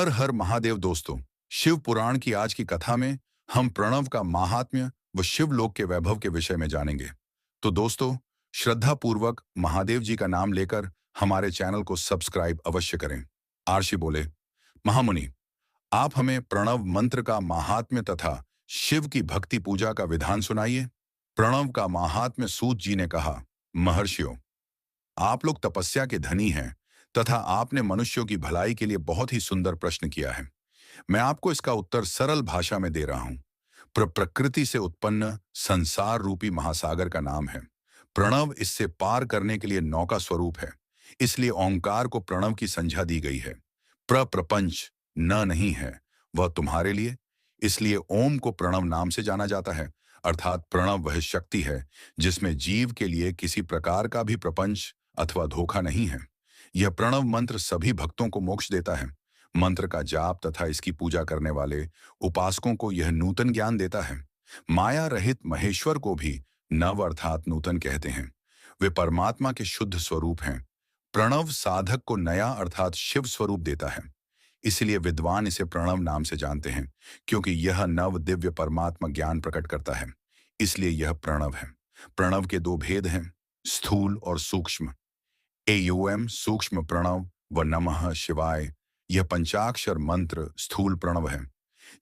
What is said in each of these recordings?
हर हर महादेव दोस्तों। शिव पुराण की आज की कथा में हम प्रणव का महात्म्य व शिवलोक के वैभव के विषय में जानेंगे। तो दोस्तों, श्रद्धा पूर्वक महादेव जी का नाम लेकर हमारे चैनल को सब्सक्राइब अवश्य करें। आर्षि बोले, महामुनि, आप हमें प्रणव मंत्र का महात्म्य तथा शिव की भक्ति पूजा का विधान सुनाइए। प्रणव का महात्म्य सूत जी ने कहा, महर्षियों, आप लोग तपस्या के धनी हैं तथा आपने मनुष्यों की भलाई के लिए बहुत ही सुंदर प्रश्न किया है। मैं आपको इसका उत्तर सरल भाषा में दे रहा हूं। प्रकृति से उत्पन्न संसार रूपी महासागर का नाम है। प्रणव इससे पार करने के लिए नौका स्वरूप है। इसलिए ओंकार को प्रणव की संज्ञा दी गई है। प्रपंच न नहीं है, वह तुम्हारे लिए। इसलिए ओम को प्रणव नाम से जाना जाता है। अर्थात प्रणव वह शक्ति है जिसमें जीव के लिए किसी प्रकार का भी प्रपंच अथवा धोखा नहीं है। यह प्रणव मंत्र सभी भक्तों को मोक्ष देता है। मंत्र का जाप तथा इसकी पूजा करने वाले उपासकों को यह नूतन ज्ञान देता है। माया रहित महेश्वर को भी नव अर्थात नूतन कहते हैं। वे परमात्मा के शुद्ध स्वरूप हैं। प्रणव साधक को नया अर्थात शिव स्वरूप देता है। इसलिए विद्वान इसे प्रणव नाम से जानते हैं, क्योंकि यह नव दिव्य परमात्मा ज्ञान प्रकट करता है। इसलिए यह प्रणव है। प्रणव के दो भेद हैं, स्थूल और सूक्ष्म। एयूएम सूक्ष्म प्रणव व नमः शिवाय, यह पंचाक्षर मंत्र स्थूल प्रणव है।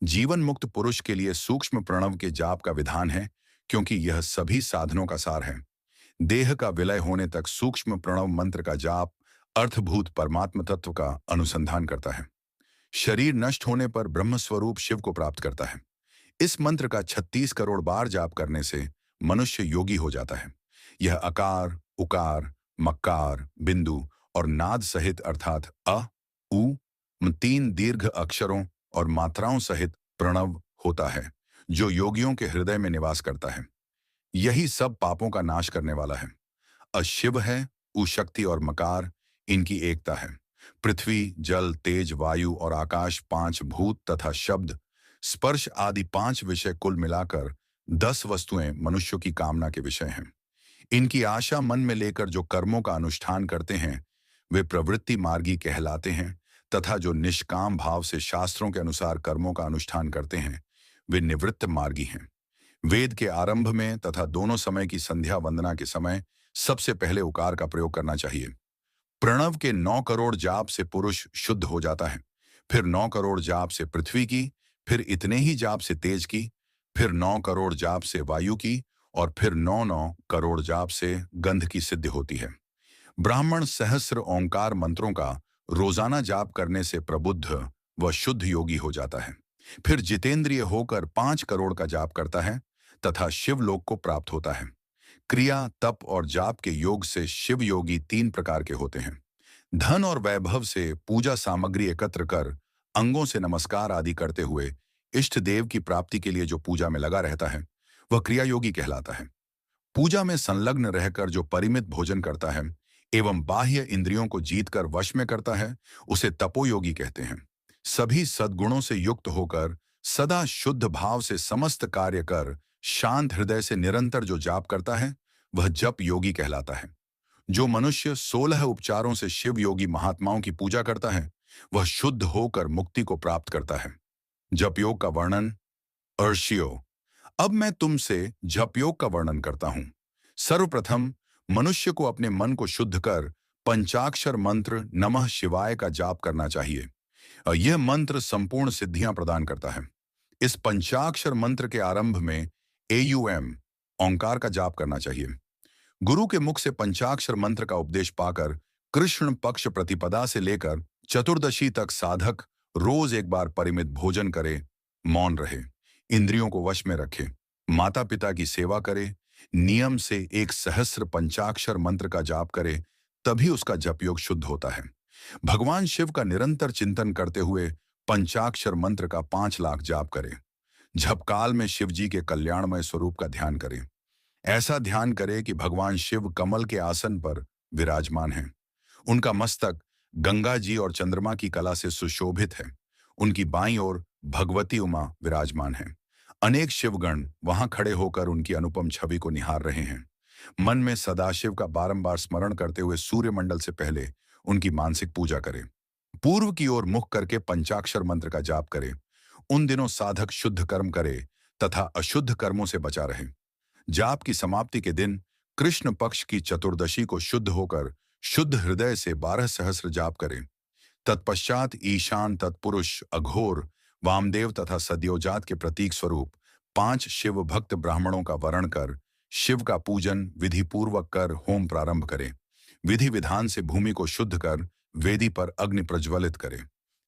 जीवन मुक्त पुरुष के लिए सूक्ष्म प्रणव के जाप का विधान है, क्योंकि यह सभी साधनों का सार है। देह का विलय होने तक सूक्ष्म प्रणव मंत्र का जाप अर्थभूत परमात्म तत्व का अनुसंधान करता है। शरीर नष्ट होने पर ब्रह्म स्वरूप शिव को प्राप्त करता है। इस मंत्र का 36 करोड़ बार जाप करने से मनुष्य योगी हो जाता है। यह अकार, उकार, मकार, बिंदु और नाद सहित अर्थात अ, उ, 3 दीर्घ अक्षरों और मात्राओं सहित प्रणव होता है, जो योगियों के हृदय में निवास करता है। यही सब पापों का नाश करने वाला है। अशिव है, उ शक्ति और मकार, इनकी एकता है। पृथ्वी, जल, तेज, वायु और आकाश 5 भूत तथा शब्द, स्पर्श आदि 5 विषय कुल मिलाकर 10 वस्तुएं मनुष्यों की कामना के विषय हैं। इनकी आशा मन में लेकर जो कर्मों का अनुष्ठान करते हैं वे प्रवृत्ति मार्गी कहलाते हैं, तथा जो निष्काम भाव से शास्त्रों के अनुसार कर्मों का अनुष्ठान करते हैं वे निवृत्त मार्गी हैं। वेद के आरंभ में तथा दोनों समय की संध्या वंदना के समय सबसे पहले उकार का प्रयोग करना चाहिए। प्रणव के 9 करोड़ जाप से पुरुष शुद्ध हो जाता है। फिर 9 करोड़ जाप से पृथ्वी की, फिर इतने ही जाप से तेज की, फिर 9 करोड़ जाप से वायु की और फिर 9 करोड़ जाप से गंध की सिद्धि होती है। ब्राह्मण सहस्र ओंकार मंत्रों का रोजाना जाप करने से प्रबुद्ध व शुद्ध योगी हो जाता है। फिर जितेंद्रिय होकर 5 करोड़ का जाप करता है तथा शिवलोक को प्राप्त होता है। क्रिया, तप और जाप के योग से शिव योगी 3 प्रकार के होते हैं। धन और वैभव से पूजा सामग्री एकत्र कर अंगों से नमस्कार आदि करते हुए इष्ट देव की प्राप्ति के लिए जो पूजा में लगा रहता है वह क्रिया योगी कहलाता है। पूजा में संलग्न रहकर जो परिमित भोजन करता है एवं बाह्य इंद्रियों को जीतकर वश में करता है उसे तपोयोगी कहते हैं। सभी सद्गुणों से युक्त होकर सदा शुद्ध भाव से समस्त कार्य कर शांत हृदय से निरंतर जो जाप करता है वह जप योगी कहलाता है। जो मनुष्य 16 उपचारों से शिव योगी महात्माओं की पूजा करता है वह शुद्ध होकर मुक्ति को प्राप्त करता है। जप योग का वर्णन। अर्षियो, अब मैं तुमसे जप योग का वर्णन करता हूं। सर्वप्रथम मनुष्य को अपने मन को शुद्ध कर पंचाक्षर मंत्र नमः शिवाय का जाप करना चाहिए। यह मंत्र संपूर्ण सिद्धियां प्रदान करता है। इस पंचाक्षर मंत्र के आरंभ में एयूएम ओंकार का जाप करना चाहिए। गुरु के मुख से पंचाक्षर मंत्र का उपदेश पाकर कृष्ण पक्ष प्रतिपदा से लेकर चतुर्दशी तक साधक रोज एक बार परिमित भोजन करे, मौन रहे, इंद्रियों को वश में रखे, माता पिता की सेवा करे, नियम से 1 सहस्र पंचाक्षर मंत्र का जाप करे, तभी उसका जप योग शुद्ध होता है। भगवान शिव का निरंतर चिंतन करते हुए पंचाक्षर मंत्र का 5 लाख जाप करे। झपकाल में शिव जी के कल्याणमय स्वरूप का ध्यान करे। ऐसा ध्यान करे कि भगवान शिव कमल के आसन पर विराजमान हैं। उनका मस्तक गंगा जी और चंद्रमा की कला से सुशोभित है। उनकी बाईं ओर भगवती उमा विराजमान है। अनेक शिवगण वहां खड़े होकर उनकी अनुपम छवि को निहार रहे हैं। मन में सदाशिव का बारंबार स्मरण करते हुए सूर्यमंडल से पहले उनकी मानसिक पूजा करें। पूर्व की ओर मुख करके पंचाक्षर मंत्र का जाप करे। उन दिनों साधक शुद्ध कर्म करे तथा अशुद्ध कर्मों से बचा रहे। जाप की समाप्ति के दिन कृष्ण पक्ष की चतुर्दशी को शुद्ध होकर शुद्ध हृदय से 12 सहस्त्र जाप करें। तत्पश्चात ईशान, तत्पुरुष, अघोर, वामदेव तथा सद्योजात के प्रतीक स्वरूप 5 शिव भक्त ब्राह्मणों का वर्ण कर शिव का पूजन विधि पूर्वक कर होम प्रारंभ करें। विधि विधान से भूमि को शुद्ध कर वेदी पर अग्नि प्रज्वलित करें।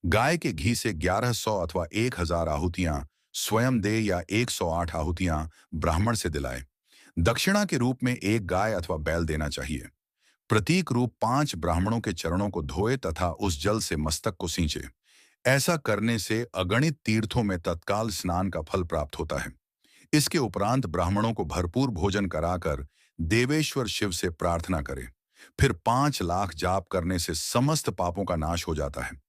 गाय के घी से 1100 अथवा 1000 आहुतियां स्वयं दे या 108 आहुतियां ब्राह्मण से दिलाए। दक्षिणा के रूप में एक गाय अथवा बैल देना चाहिए। प्रतीक रूप 5 ब्राह्मणों के चरणों को धोए तथा उस जल से मस्तक को सींचे। ऐसा करने से अगणित तीर्थों में तत्काल स्नान का फल प्राप्त होता है। इसके उपरांत ब्राह्मणों को भरपूर भोजन कराकर देवेश्वर शिव से प्रार्थना करें। फिर 5 लाख जाप करने से समस्त पापों का नाश हो जाता है।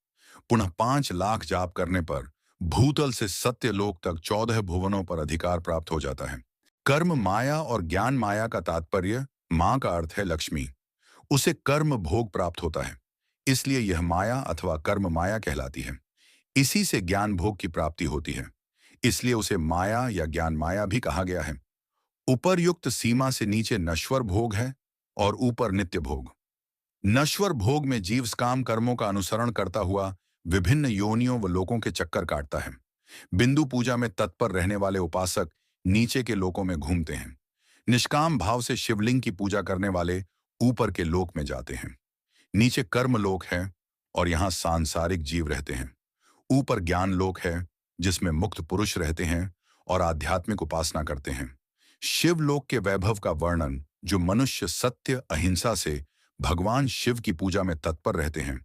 पुनः 5 लाख जाप करने पर भूतल से सत्यलोक तक 14 भुवनों पर अधिकार प्राप्त हो जाता है। कर्म माया और ज्ञान माया का तात्पर्य, मां का अर्थ है लक्ष्मी। उसे कर्म भोग प्राप्त होता है, इसलिए यह माया अथवा कर्म माया कहलाती है। इसी से ज्ञान भोग की प्राप्ति होती है, इसलिए उसे माया या ज्ञान माया भी कहा गया है। उपर्युक्त सीमा से नीचे नश्वर भोग है और ऊपर नित्य भोग। नश्वर भोग में जीव काम कर्मों का अनुसरण करता हुआ विभिन्न योनियों व लोकों के चक्कर काटता है। बिंदु पूजा में तत्पर रहने वाले उपासक नीचे के लोकों में घूमते हैं। निष्काम भाव से शिवलिंग की पूजा करने वाले ऊपर के लोक में जाते हैं। नीचे कर्म लोक है और यहाँ सांसारिक जीव रहते हैं। ऊपर ज्ञान लोक है जिसमें मुक्त पुरुष रहते हैं और आध्यात्मिक उपासना करते हैं। शिवलोक के वैभव का वर्णन, जो मनुष्य सत्य अहिंसा से भगवान शिव की पूजा में तत्पर रहते हैं,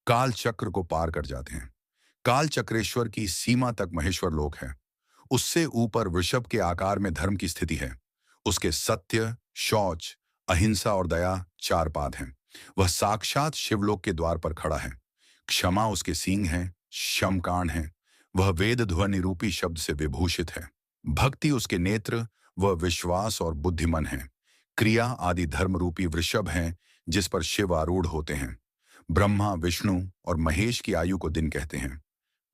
काल चक्र को पार कर जाते हैं। काल चक्रेश्वर की सीमा तक महेश्वर लोक है। उससे ऊपर वृषभ के आकार में धर्म की स्थिति है। उसके सत्य, शौच, अहिंसा और दया 4 पाद हैं। वह साक्षात शिवलोक के द्वार पर खड़ा है। क्षमा उसके सींग हैं, शमकान है। वह वेद ध्वनि रूपी शब्द से विभूषित है। भक्ति उसके नेत्र, वह विश्वास और बुद्धिमन है। क्रिया आदि धर्म रूपी वृषभ हैं जिस पर शिव आरूढ़ होते हैं। ब्रह्मा, विष्णु और महेश की आयु को दिन कहते हैं।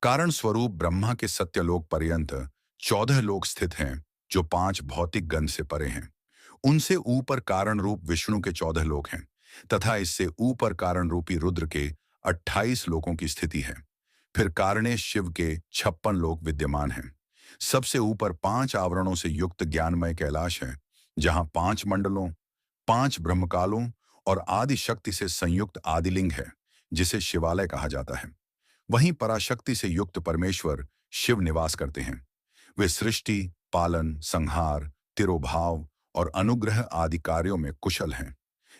कारण स्वरूप ब्रह्मा के सत्यलोक पर्यंत 14 लोक स्थित हैं जो 5 भौतिक गंध से परे हैं। उनसे ऊपर कारण रूप विष्णु के 14 लोक हैं तथा इससे ऊपर कारण रूपी रुद्र के 28 लोकों की स्थिति है। फिर कारणेश शिव के 56 लोक विद्यमान हैं। सबसे ऊपर 5 आवरणों से युक्त ज्ञानमय कैलाश है, जहां 5 मंडलों, 5 ब्रह्मकालों और आदि शक्ति से संयुक्त आदिलिंग है, जिसे शिवालय कहा जाता है। वहीं पराशक्ति से युक्त परमेश्वर शिव निवास करते हैं। वे सृष्टि, पालन, संहार, तिरोभाव और अनुग्रह आदि कार्यों में कुशल हैं।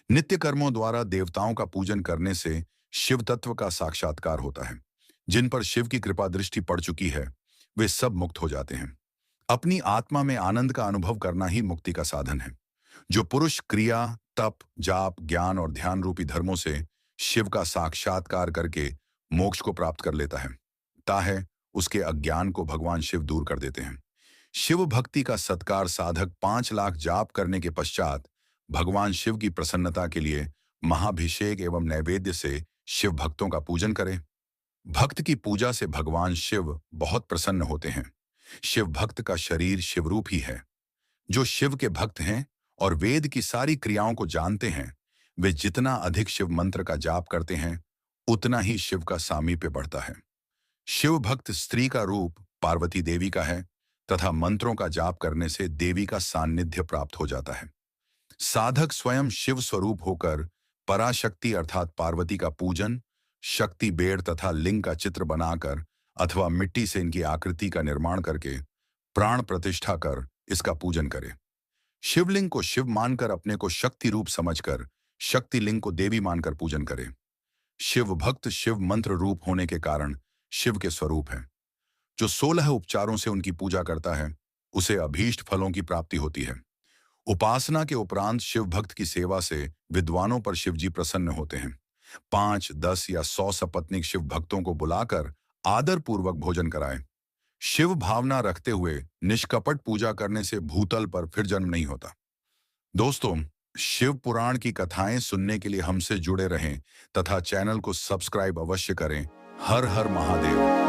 नित्य कर्मों द्वारा देवताओं का पूजन करने से शिव तत्व का साक्षात्कार होता है। जिन पर शिव की कृपा दृष्टि पड़ चुकी है, वे सब मुक्त हो जाते हैं। अपनी आत्मा में आनंद का अनुभव करना ही मुक्ति का साधन है। जो पुरुष क्रिया, तप, जाप, ज्ञान और ध्यान रूपी धर्मों से शिव का साक्षात्कार करके मोक्ष को प्राप्त कर लेता है, ताहै उसके अज्ञान को भगवान शिव दूर कर देते हैं। शिव भक्ति का सत्कार साधक 5 लाख जाप करने के पश्चात भगवान शिव की प्रसन्नता के लिए महाभिषेक एवं नैवेद्य से शिव भक्तों का पूजन करें। भक्त की पूजा से भगवान शिव बहुत प्रसन्न होते हैं। शिव भक्त का शरीर शिवरूप ही है। जो शिव के भक्त हैं और वेद की सारी क्रियाओं को जानते हैं, वे जितना अधिक शिव मंत्र का जाप करते हैं, उतना ही शिव का सामीप्य बढ़ता है। शिव भक्त स्त्री का रूप पार्वती देवी का है तथा मंत्रों का जाप करने से देवी का सान्निध्य प्राप्त हो जाता है। साधक स्वयं शिव स्वरूप होकर पराशक्ति अर्थात पार्वती का पूजन, शक्ति बेड़ तथा लिंग का चित्र बनाकर अथवा मिट्टी से इनकी आकृति का निर्माण करके प्राण प्रतिष्ठा कर इसका पूजन करे। शिवलिंग को शिव मानकर अपने को शक्ति रूप समझकर शक्ति लिंग को देवी मानकर पूजन करे। शिव भक्त शिव मंत्र रूप होने के कारण शिव के स्वरूप है। जो 16 उपचारों से उनकी पूजा करता है, उसे अभीष्ट फलों की प्राप्ति होती है। उपासना के उपरांत शिव भक्त की सेवा से विद्वानों पर शिवजी प्रसन्न होते हैं। 5, 10 या 100 सपत्नीक शिव भक्तों को बुलाकर आदर पूर्वक भोजन कराएं। शिव भावना रखते हुए निष्कपट पूजा करने से भूतल पर फिर जन्म नहीं होता। दोस्तों, शिव पुराण की कथाएं सुनने के लिए हमसे जुड़े रहें तथा चैनल को सब्सक्राइब अवश्य करें। हर हर महादेव।